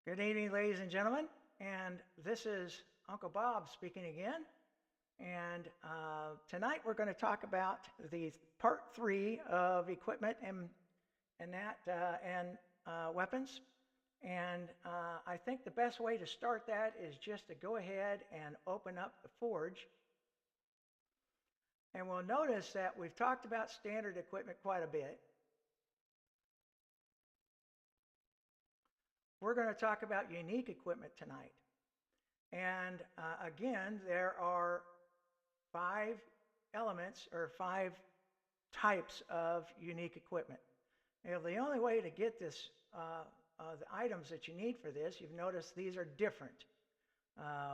Good evening, ladies and gentlemen. And this is Uncle Bob speaking again. And tonight we're going to talk about the part 3 of equipment and weapons. And I think the best way to start that is just to go ahead and open up the forge. And we'll notice that we've talked about standard equipment quite a bit. We're going to talk about unique equipment tonight. And again, there are 5 elements or 5 types of unique equipment. Now, the only way to get this, the items that you need for this, you've noticed these are different.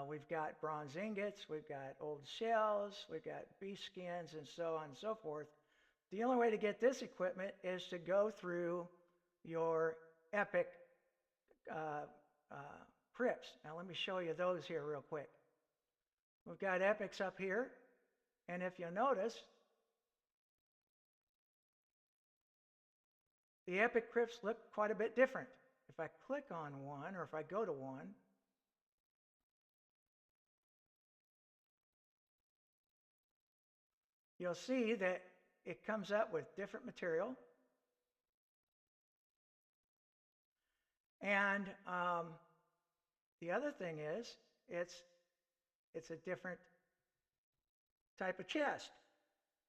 We've got bronze ingots, we've got old shells, we've got beef skins, and so on and so forth. The only way to get this equipment is to go through your EPIC crypts. Now let me show you those here real quick. We've got epics up here, and if you'll notice, the epic crypts look quite a bit different. If I click on one, or if I go to one, you'll see that it comes up with different material. And the other thing is, it's a different type of chest.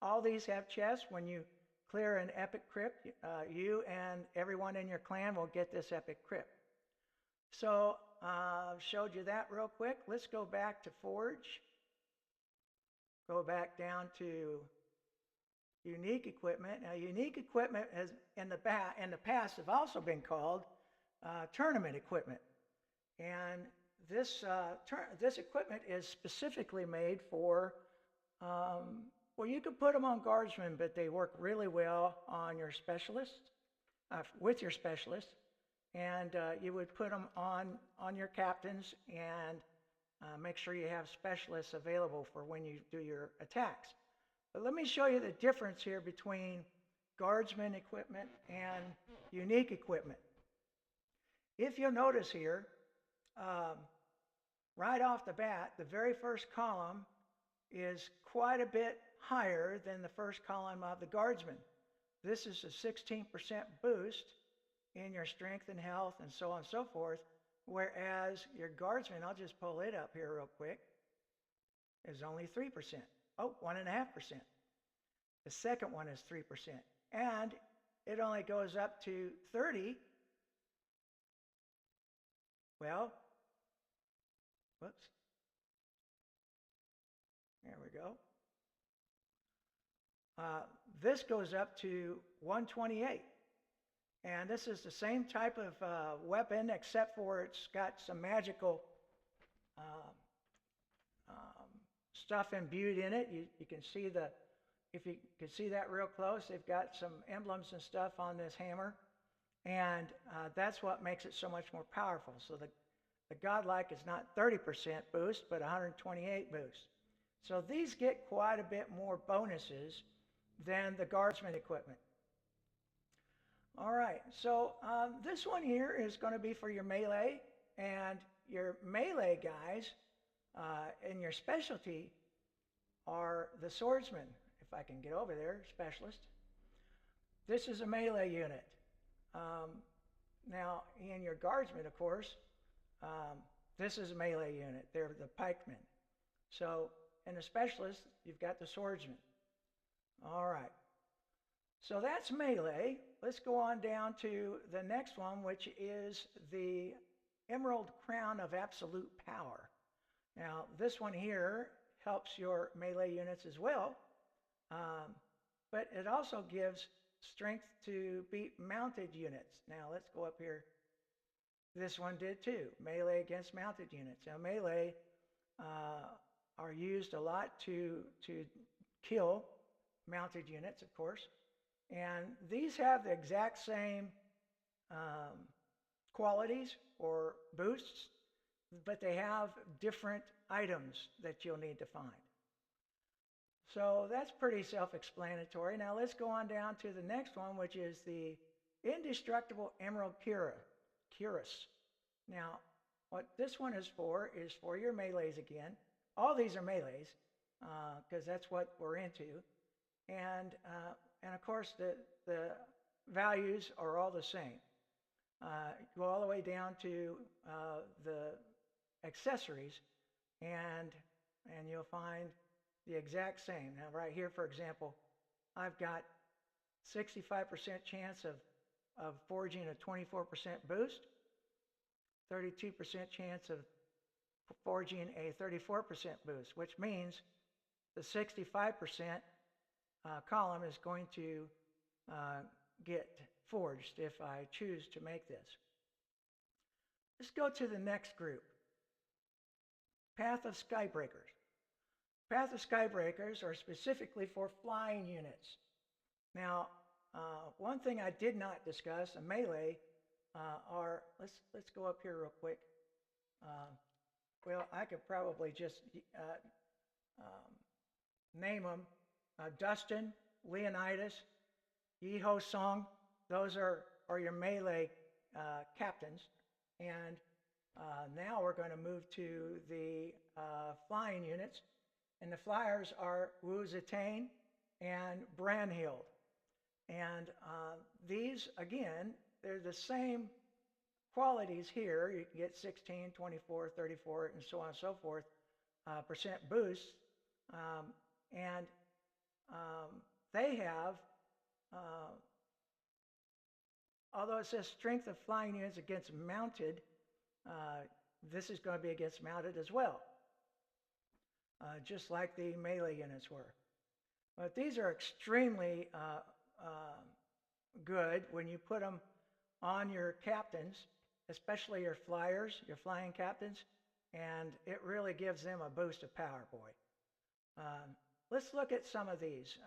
All these have chests. When you clear an epic crypt, you and everyone in your clan will get this epic crypt. So I've showed you that real quick. Let's go back to Forge. Go back down to unique equipment. Now, unique equipment has in the past have also been called tournament equipment, and this equipment is specifically made for well, you could put them on guardsmen, but they work really well on your specialists, with your specialists, and you would put them on your captains and make sure you have specialists available for when you do your attacks. But let me show you the difference here between guardsman equipment and unique equipment. If you'll notice here, right off the bat, the very first column is quite a bit higher than the first column of the guardsman. This is a 16% boost in your strength and health and so on and so forth, whereas your guardsman, I'll just pull it up here real quick, is only 3%. Oh, 1.5%. The second one is 3%. And it only goes up to 30. Well, whoops. There we go. This goes up to 128. And this is the same type of weapon, except for it's got some magical stuff imbued in it. You can see if you can see that real close, they've got some emblems and stuff on this hammer. And that's what makes it so much more powerful. So the Godlike is not 30% boost, but 128 boost. So these get quite a bit more bonuses than the guardsman equipment. All right, so this one here is going to be for your melee, and your melee guys in your specialty are the swordsmen. If I can get over there, specialist. This is a melee unit. Now, in your guardsmen, of course, this is a melee unit. They're the pikemen. So, in the specialist, you've got the swordsman. All right. So that's melee. Let's go on down to the next one, which is the Emerald Crown of Absolute Power. Now, this one here helps your melee units as well, but it also gives strength to beat mounted units. Now, let's go up here. This one did too, melee against mounted units. Now, melee are used a lot to kill mounted units, of course. And these have the exact same qualities or boosts, but they have different items that you'll need to find. So that's pretty self-explanatory. Now let's go on down to the next one, which is the Indestructible Emerald Cuirass. Now, what this one is for your melees again. All these are melees because that's what we're into. And of course, the values are all the same. Go all the way down to the accessories, and you'll find the exact same. Now, right here, for example, I've got 65% chance of forging a 24% boost, 32% chance of forging a 34% boost, which means the 65% column is going to get forged if I choose to make this. Let's go to the next group. Path of Skybreakers. Path of Skybreakers are specifically for flying units. Now, one thing I did not discuss, a melee, are, let's go up here real quick. Well, I could probably just name them. Dustin, Leonidas, Yeho Song, those are your melee captains. And now we're going to move to the flying units. And the flyers are Wu Zetian and Brandhild. And these, again, they're the same qualities here. You can get 16, 24, 34, and so on and so forth percent boost. And they have, although it says strength of flying units against mounted, this is going to be against mounted as well, just like the melee units were. But these are extremely good when you put them on your captains, especially your flyers, your flying captains, and it really gives them a boost of power, boy. Let's look at some of these.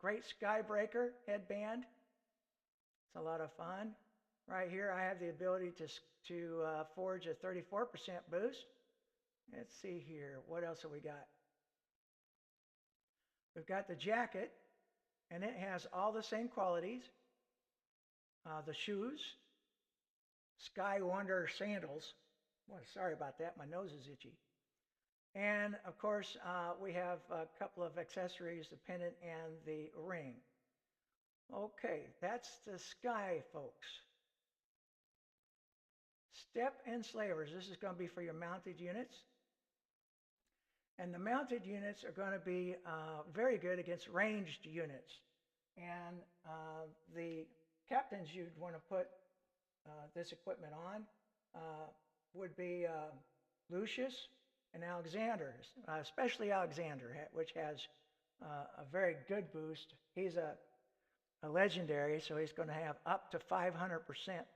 Great Skybreaker headband. It's a lot of fun. Right here, I have the ability to forge a 34% boost. Let's see here. What else have we got? We've got the jacket, and it has all the same qualities. The shoes, Sky Wonder sandals. Boy, sorry about that. My nose is itchy. And of course, we have a couple of accessories, the pendant and the ring. Okay, that's the Sky, folks. Step enslavers. This is going to be for your mounted units. And the mounted units are going to be very good against ranged units. And the captains you'd want to put this equipment on would be Lucius and Alexander, especially Alexander, which has a very good boost. He's a legendary, so he's going to have up to 500%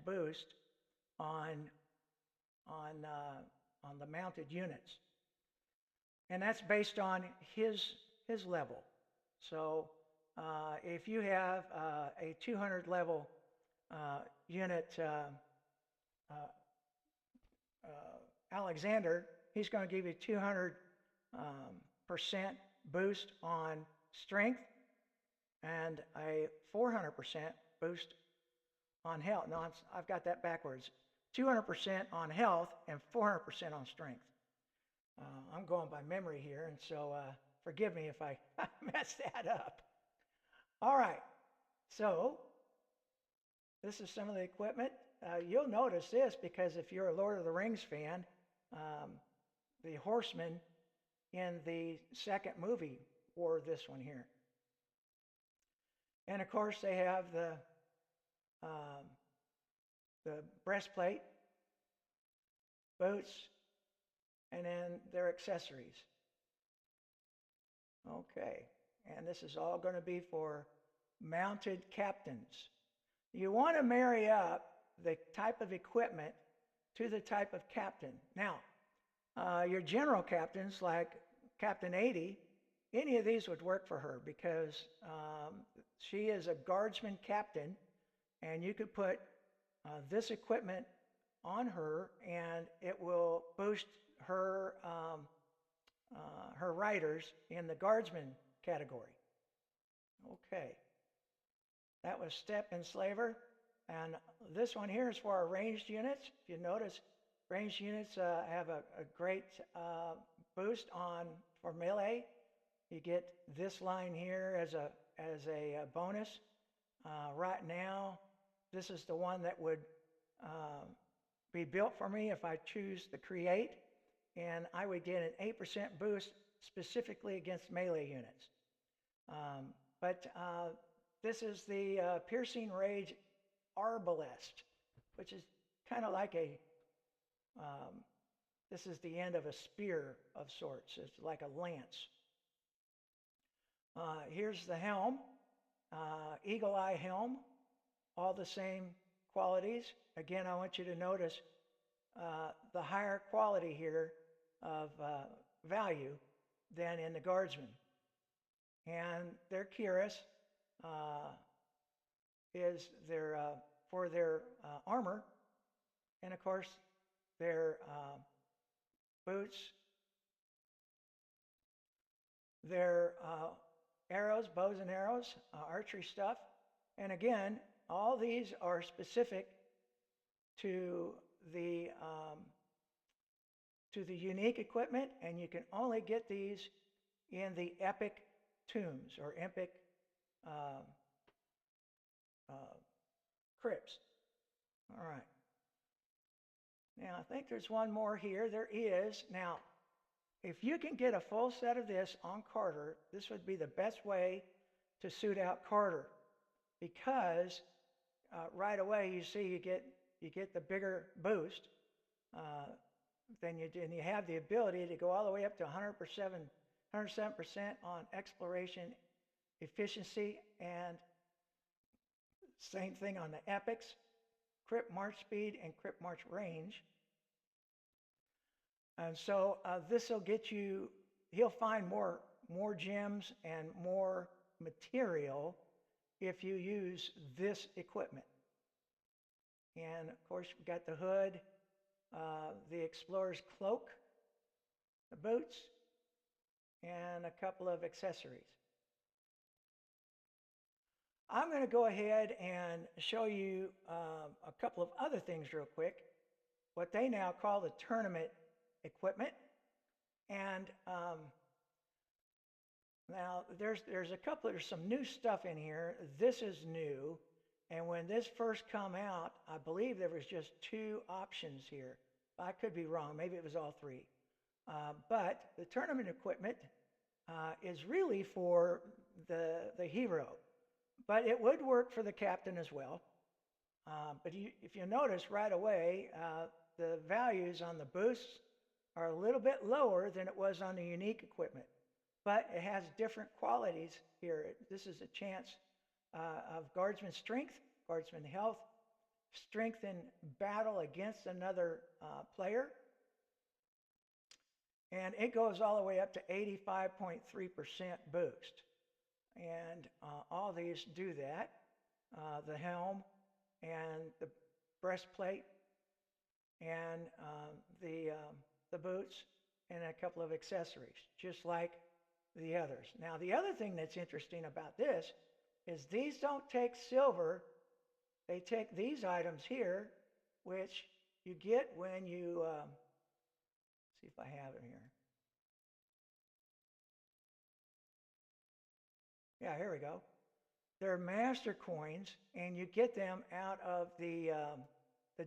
boost on the mounted units. And that's based on his level. So if you have a 200 level unit Alexander, he's going to give you 200% boost on strength and a 400% boost on health. No, I've got that backwards. 200% on health and 400% on strength. I'm going by memory here, and so forgive me if I mess that up. All right, so this is some of the equipment. You'll notice this because if you're a Lord of the Rings fan, the horsemen in the second movie wore this one here. And of course, they have the breastplate, boots, and then their accessories. Okay, and this is all going to be for mounted captains. You want to marry up the type of equipment to the type of captain. Now, your general captains like Captain 80, any of these would work for her because she is a guardsman captain, and you could put this equipment on her and it will boost her her riders in the guardsman category. Okay, that was Step Enslaver, and this one here is for our ranged units. If you notice, Range units have a great boost on for melee. You get this line here as a bonus. Right now, this is the one that would be built for me if I choose the create, and I would get an 8% boost specifically against melee units. But this is the Piercing Rage Arbalest, which is kind of like this is the end of a spear of sorts. It's like a lance. Here's the helm, Eagle Eye helm, all the same qualities. Again, I want you to notice the higher quality here of value than in the Guardsman. And their cuirass is their for their armor, and of course their boots, their arrows, bows and arrows, archery stuff. And again, all these are specific to the unique equipment, and you can only get these in the epic tombs or epic crypts. All right. Now, I think there's one more here. There is. Now, if you can get a full set of this on Carter, this would be the best way to suit out Carter, because right away you see you get the bigger boost. Then you have the ability to go all the way up to 107% on exploration efficiency, and same thing on the epics, crypt march speed and crypt march range. And so this will get you, he'll find more gems and more material if you use this equipment. And of course, we've got the hood, the explorer's cloak, the boots, and a couple of accessories. I'm going to go ahead and show you a couple of other things real quick, what they now call the tournament equipment. And now there's some new stuff in here. This is new, and when this first come out, I believe there was just 2 options here. I could be wrong, maybe it was all 3. But the tournament equipment is really for the hero, but it would work for the captain as well. But if you notice right away, the values on the boosts are a little bit lower than it was on the unique equipment, but it has different qualities here. This is a chance of Guardsman strength, Guardsman health, strength in battle against another player, and it goes all the way up to 85.3% boost. And all these do that. The helm and the breastplate and the boots and a couple of accessories, just like the others. Now, the other thing that's interesting about this is these don't take silver. They take these items here, which you get when you, see if I have it here. Yeah, here we go. They're master coins, and you get them out of the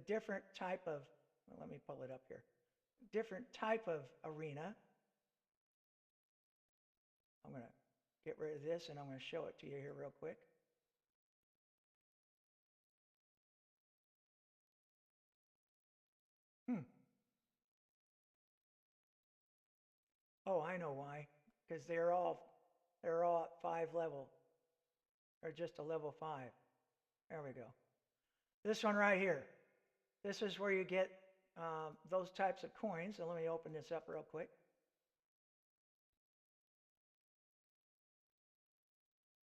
different type of, well, let me pull it up here, different type of arena. I'm going to get rid of this, and I'm going to show it to you here real quick. Oh, I know why. Because they're all at 5 level, or just a level 5. There we go. This one right here. This is where you get those types of coins. And let me open this up real quick.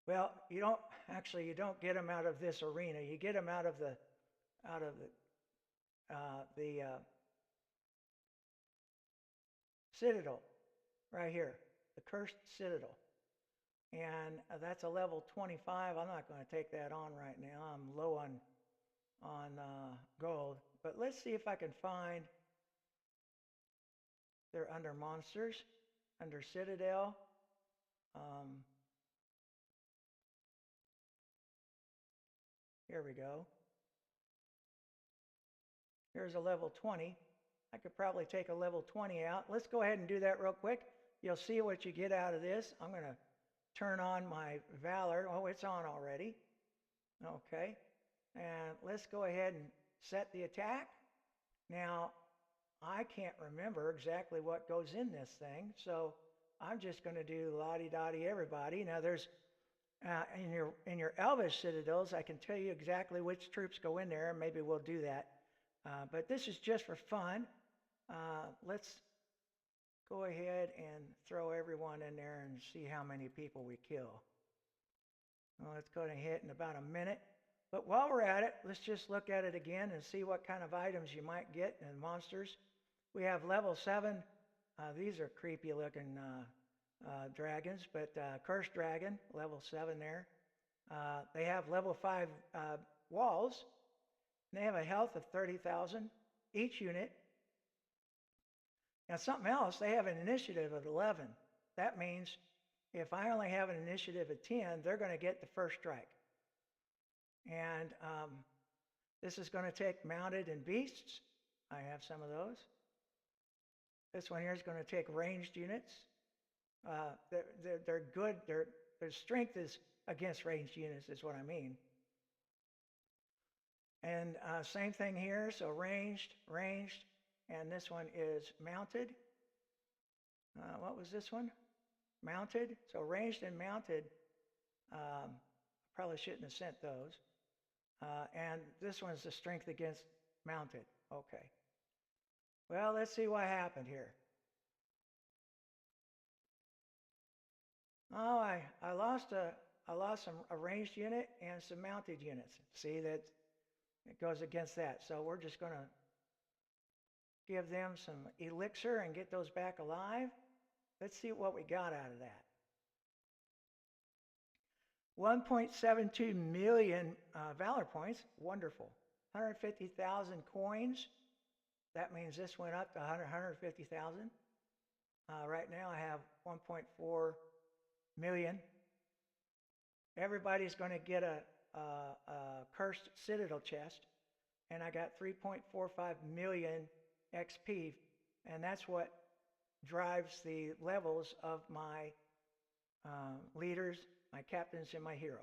Well, you don't get them out of this arena. You get them out of the Citadel, right here, the Cursed Citadel. And that's a level 25. I'm not going to take that on right now. I'm low on gold. But let's see if I can find They're under monsters, under Citadel. Here we go. Here's a level 20. I could probably take a level 20 out. Let's go ahead and do that real quick. You'll see what you get out of this. I'm going to turn on my Valor. Oh, it's on already. Okay. And let's go ahead and set the attack. Now, I can't remember exactly what goes in this thing, so I'm just going to do la-di-da-di everybody. Now, there's in your Elvish Citadels, I can tell you exactly which troops go in there. Maybe we'll do that. But this is just for fun. Let's go ahead and throw everyone in there and see how many people we kill. Well, it's going to hit in about a minute. But while we're at it, let's just look at it again and see what kind of items you might get in monsters. We have level 7. These are creepy looking dragons, but Cursed Dragon, level 7 there. They have level 5 walls. They have a health of 30,000 each unit. Now something else, they have an initiative of 11. That means if I only have an initiative of 10, they're going to get the first strike. And this is going to take mounted and beasts. I have some of those. This one here is going to take ranged units. They're good. Their strength is against ranged units is what I mean. And same thing here. So ranged, and this one is mounted. What was this one? Mounted. So ranged and mounted. Probably shouldn't have sent those. And this one's the strength against mounted. Okay. Well, let's see what happened here. Oh, I lost a ranged unit and some mounted units. See that it goes against that. So we're just going to give them some elixir and get those back alive. Let's see what we got out of that. 1.72 million Valor points. Wonderful. 150,000 coins. That means this went up to 150,000. Right now I have 1.4 million. Everybody's going to get a Cursed Citadel chest, and I got 3.45 million XP, and that's what drives the levels of my leaders, my captains, and my hero.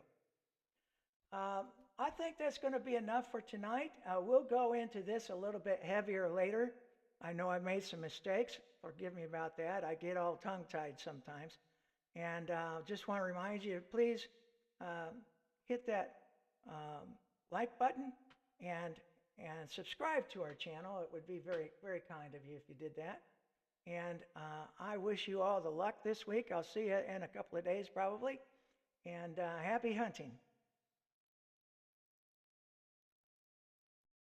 I think that's going to be enough for tonight. We'll go into this a little bit heavier later. I know I made some mistakes. Forgive me about that. I get all tongue-tied sometimes. And just want to remind you, please hit that like button and subscribe to our channel. It would be very, very kind of you if you did that. And I wish you all the luck this week. I'll see you in a couple of days probably. And happy hunting.